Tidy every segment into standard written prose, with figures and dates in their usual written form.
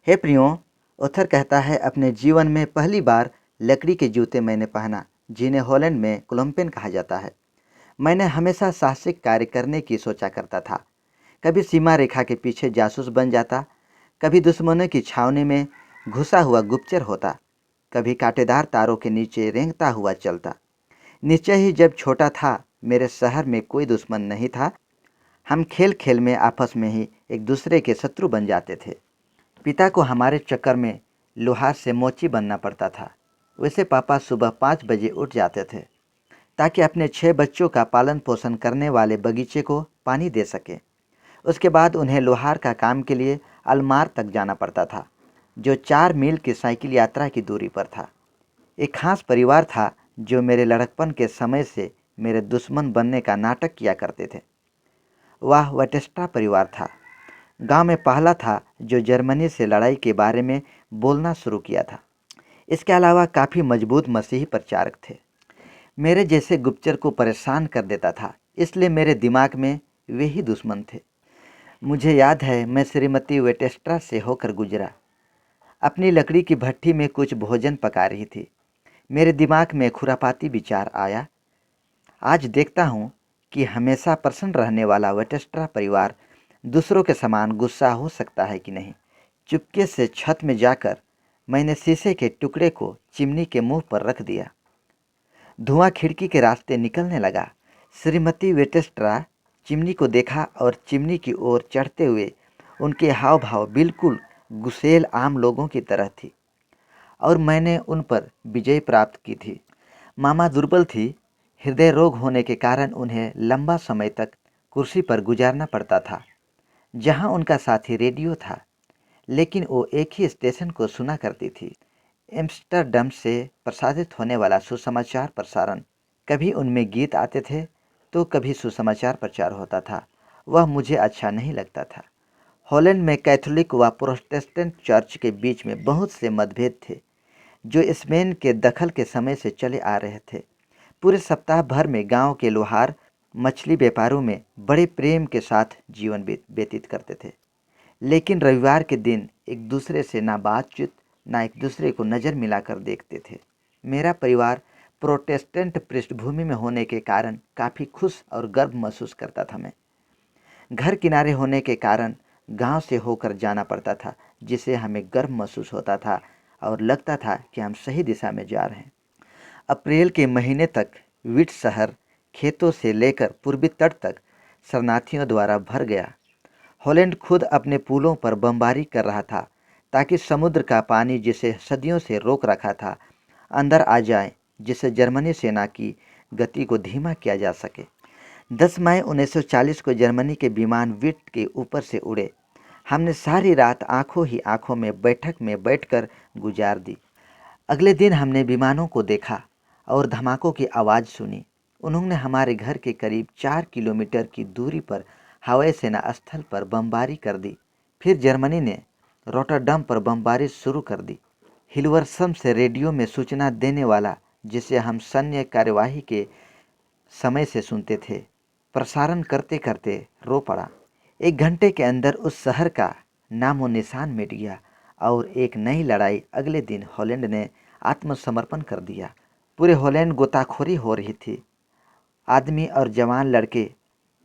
हे प्रियो, ओथर कहता है अपने जीवन में पहली बार लकड़ी के जूते मैंने पहना, जिन्हें हॉलैंड में कोलम्पियन कहा जाता है। मैंने हमेशा साहसिक कार्य करने की सोचा करता था। कभी सीमा रेखा के पीछे जासूस बन जाता, कभी दुश्मनों की छावनी में घुसा हुआ गुप्तचर होता, कभी कांटेदार तारों के नीचे रेंगता हुआ चलता। निश्चय ही जब छोटा था, मेरे शहर में कोई दुश्मन नहीं था। हम खेल खेल में आपस में ही एक दूसरे के शत्रु बन जाते थे। पिता को हमारे चक्कर में लोहार से मोची बनना पड़ता था। वैसे पापा सुबह 5 बजे उठ जाते थे ताकि अपने 6 बच्चों का पालन पोषण करने वाले बगीचे को पानी दे सके। उसके बाद उन्हें लोहार का काम के लिए अलमार तक जाना पड़ता था, जो 4 मील की साइकिल यात्रा की दूरी पर था। एक खास परिवार था जो मेरे लड़कपन के समय से मेरे दुश्मन बनने का नाटक किया करते थे। वह वेटेस्ट्रा परिवार था। गांव में पहला था जो जर्मनी से लड़ाई के बारे में बोलना शुरू किया था। इसके अलावा काफ़ी मजबूत मसीही प्रचारक थे। मेरे जैसे गुप्तचर को परेशान कर देता था, इसलिए मेरे दिमाग में वे ही दुश्मन थे। मुझे याद है मैं श्रीमती वेटेस्ट्रा से होकर गुजरा। अपनी लकड़ी की भट्ठी में कुछ भोजन पका रही थी। मेरे दिमाग में खुरापाती विचार आया। आज देखता हूँ कि हमेशा प्रसन्न रहने वाला वेटेस्ट्रा परिवार दूसरों के समान गुस्सा हो सकता है कि नहीं। चुपके से छत में जाकर मैंने शीशे के टुकड़े को चिमनी के मुंह पर रख दिया। धुआं खिड़की के रास्ते निकलने लगा। श्रीमती वेटेस्ट्रा चिमनी को देखा और चिमनी की ओर चढ़ते हुए उनके हाव भाव बिल्कुल गुस्सैल आम लोगों की तरह थी और मैंने उन पर विजय प्राप्त की थी। मामा दुर्बल थी। हृदय रोग होने के कारण उन्हें लंबा समय तक कुर्सी पर गुजारना पड़ता था, जहां उनका साथी रेडियो था। लेकिन वो एक ही स्टेशन को सुना करती थी, एम्स्टर्डम से प्रसारित होने वाला सुसमाचार प्रसारण। कभी उनमें गीत आते थे तो कभी सुसमाचार प्रचार होता था। वह मुझे अच्छा नहीं लगता था। हॉलैंड में कैथोलिक व प्रोटेस्टेंट चर्च के बीच में बहुत से मतभेद थे, जो स्पेन के दखल के समय से चले आ रहे थे। पूरे सप्ताह भर में गांव के लोहार मछली व्यापारों में बड़े प्रेम के साथ जीवन व्यतीत करते थे, लेकिन रविवार के दिन एक दूसरे से ना बातचीत, ना एक दूसरे को नज़र मिलाकर देखते थे। मेरा परिवार प्रोटेस्टेंट पृष्ठभूमि में होने के कारण काफ़ी खुश और गर्व महसूस करता था। मैं घर किनारे होने के कारण गांव से होकर जाना पड़ता था, जिससे हमें गर्व महसूस होता था और लगता था कि हम सही दिशा में जा रहे हैं। अप्रैल के महीने तक विट शहर खेतों से लेकर पूर्वी तट तक शरणार्थियों द्वारा भर गया। हॉलैंड खुद अपने पुलों पर बमबारी कर रहा था ताकि समुद्र का पानी, जिसे सदियों से रोक रखा था, अंदर आ जाए, जिससे जर्मनी सेना की गति को धीमा किया जा सके। 10 मई 1940 को जर्मनी के विमान विट के ऊपर से उड़े। हमने सारी रात आंखों ही आंखों में बैठक में बैठकर गुजार दी। अगले दिन हमने विमानों को देखा और धमाकों की आवाज़ सुनी। उन्होंने हमारे घर के करीब 4 किलोमीटर की दूरी पर हवाई सेना स्थल पर बमबारी कर दी। फिर जर्मनी ने रोटरडम पर बमबारी शुरू कर दी। हिलवर्सम से रेडियो में सूचना देने वाला, जिसे हम सैन्य कार्यवाही के समय से सुनते थे, प्रसारण करते करते रो पड़ा। 1 घंटे के अंदर उस शहर का नामो निशान मिट गया और एक नई लड़ाई। अगले दिन हॉलैंड ने आत्मसमर्पण कर दिया। पूरे हॉलैंड गोताखोरी हो रही थी। आदमी और जवान लड़के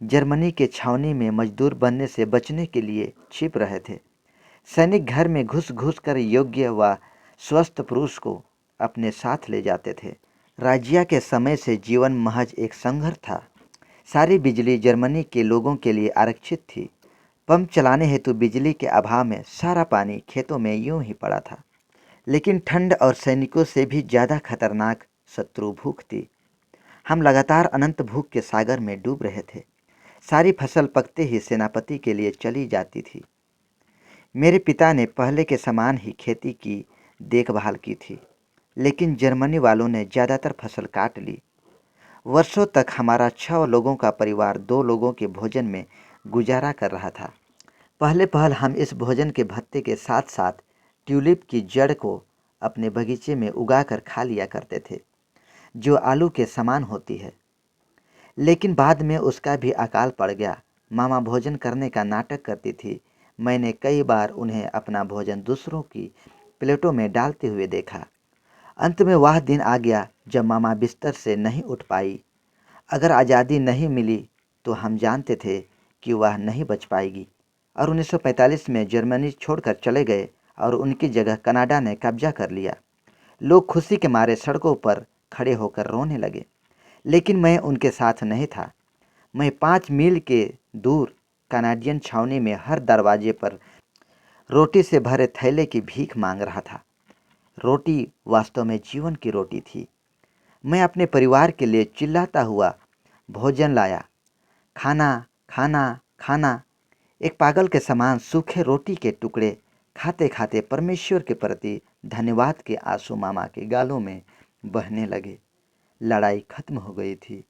जर्मनी के छावनी में मजदूर बनने से बचने के लिए छिप रहे थे। सैनिक घर में घुस घुस कर योग्य व स्वस्थ पुरुष को अपने साथ ले जाते थे। राज्य के समय से जीवन महज एक संघर्ष था। सारी बिजली जर्मनी के लोगों के लिए आरक्षित थी। पंप चलाने हेतु बिजली के अभाव में सारा पानी खेतों में यूं ही पड़ा था। लेकिन ठंड और सैनिकों से भी ज़्यादा खतरनाक शत्रु भूख थी। हम लगातार अनंत भूख के सागर में डूब रहे थे। सारी फसल पकते ही सेनापति के लिए चली जाती थी। मेरे पिता ने पहले के समान ही खेती की देखभाल की थी, लेकिन जर्मनी वालों ने ज़्यादातर फसल काट ली। वर्षों तक हमारा 6 लोगों का परिवार 2 लोगों के भोजन में गुजारा कर रहा था। पहले पहल हम इस भोजन के भत्ते के साथ साथ ट्यूलिप की जड़ को अपने बगीचे में उगाकर खा लिया करते थे, जो आलू के समान होती है। लेकिन बाद में उसका भी अकाल पड़ गया। मामा भोजन करने का नाटक करती थी। मैंने कई बार उन्हें अपना भोजन दूसरों की प्लेटों में डालते हुए देखा। अंत में वह दिन आ गया जब मामा बिस्तर से नहीं उठ पाई। अगर आज़ादी नहीं मिली तो हम जानते थे कि वह नहीं बच पाएगी और 1945 में जर्मनी छोड़कर चले गए और उनकी जगह कनाडा ने कब्जा कर लिया। लोग खुशी के मारे सड़कों पर खड़े होकर रोने लगे, लेकिन मैं उनके साथ नहीं था। मैं 5 मील के दूर कनाडियन छावनी में हर दरवाजे पर रोटी से भरे थैले की भीख मांग रहा था। रोटी वास्तव में जीवन की रोटी थी। मैं अपने परिवार के लिए चिल्लाता हुआ भोजन लाया, खाना खाना खाना। एक पागल के समान सूखे रोटी के टुकड़े खाते खाते परमेश्वर के प्रति धन्यवाद के आंसू मामा के गालों में बहने लगे। लड़ाई खत्म हो गई थी।